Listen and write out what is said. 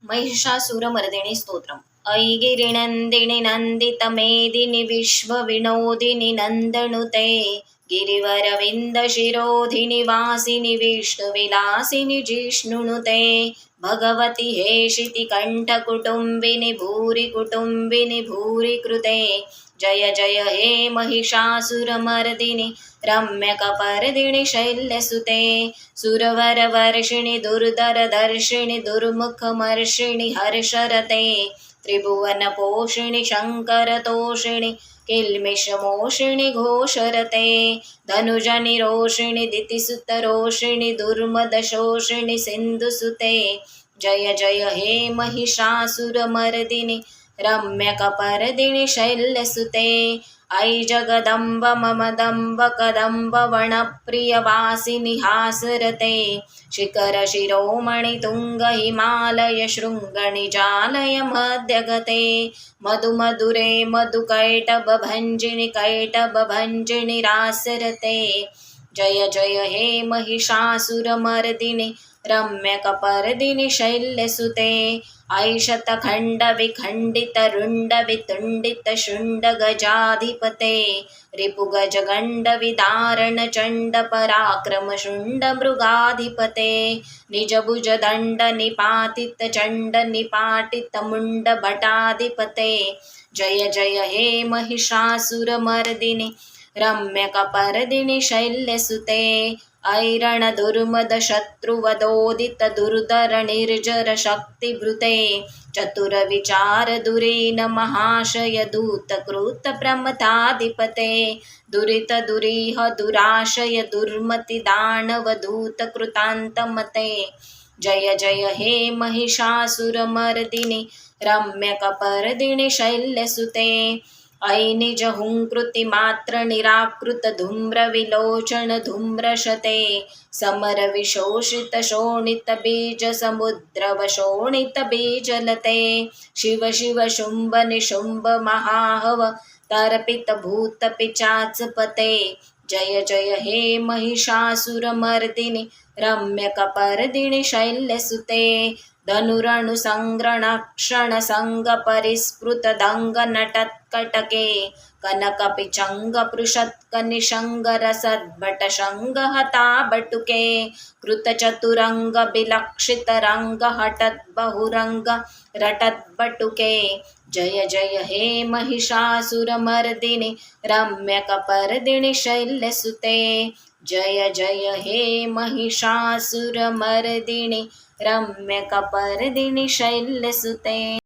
महिषासुरमर्दिनी स्तोत्रम्। ऐगिरिनन्दिनि नन्दितमेदिनि विश्वविनोदिनि नन्दनुते गिरिवरविन्दशिरोधिनि वासिनि विष्णुविलासिनि जिष्णुनुते भगवति हेशितिकण्ठकुटुम्बिनि भूरि कुटुम्बिनि भूरि कृते जय जय हे महिषासुरमर्दिनि रम्यकपर्दिनि शैल्यसुते सुरवरवर्षिणि दुर्धरदर्शिणि दुर्मुखमर्षिणि हर्षरते त्रिभुवनपोषिणि शङ्करतोषिणि किल्मिषमोषिणि घोषरते धनुजनिरोषिणि दितिसुतरोषिणि दुर्मदशोषिणि सिन्धुसुते जय जय हे महिषासुरमर्दिनि रम्यकपर्दिनि शैल्यसुते ऐ जगदम्ब मम दम्ब कदम्ब वनप्रियवासिनि हासरते शिखरशिरोमणि तुङ्ग हिमालय शृङ्गनिजालय मध्यगते मधुमधुरे मधुकैटभभञ्जिनि कैटभभञ्जिनि रासरते जय जय हे महिषासुरमर्दिनि रम्यकपर्दिनि शैल्यसुते ऐशतखण्डविखण्डितरुण्डवितुण्डितशुण्डगजाधिपते रिपुगजगण्डविदारणचण्डपराक्रमशुण्डमृगाधिपते निजभुजदण्डनिपातितचण्डनिपाटितमुण्डभटाधिपते जय जय हे महिषासुरमर्दिनि रम्यकपर्दिनि शैल्यसुते ऐरणदुर्मदशत्रुवदोदितदुर्धरनिर्जरशक्तिभृते चतुरविचारधुरीन महाशयदूतकृतप्रमथाधिपते दुरितदुरीह दुराशय दुर्मतिदानवधूतकृतान्तमते जय जय हे महिषासुरमर्दिनि रम्यकपर्दिनि शैल्यसुते ऐ निजहुङ्कृतिमात्रनिराकृतधूम्रविलोचनधूम्रशते समरविशोषितशोणितबीजसमुद्रवशोणितबीजलते शिव शिव शुम्भ निशुम्भ महाहव तर्पितभूतपिचाचपते जय जय हे महिषासुरमर्दिनि रम्यकपर्दिनि शैल्यसुते धनुरणुसङ्ग्रणक्षणसङ्गपरिस्फुटदङ्गनटत्कटके कनकपिचङ्गपृषत्कनिशङ्गरसद्भटशङ्गहताबटुके कृतचतुरङ्गबिलक्षितरङ्गहठद्बहुरङ्गरटद्बटुके जय जय हे महिषासुरमर्दिनि रम्यकपर्दिनि शैल्यसुते जय जय हे महिषासुरमर्दिनि रम्यकपर्दिनि शैल्यसुते।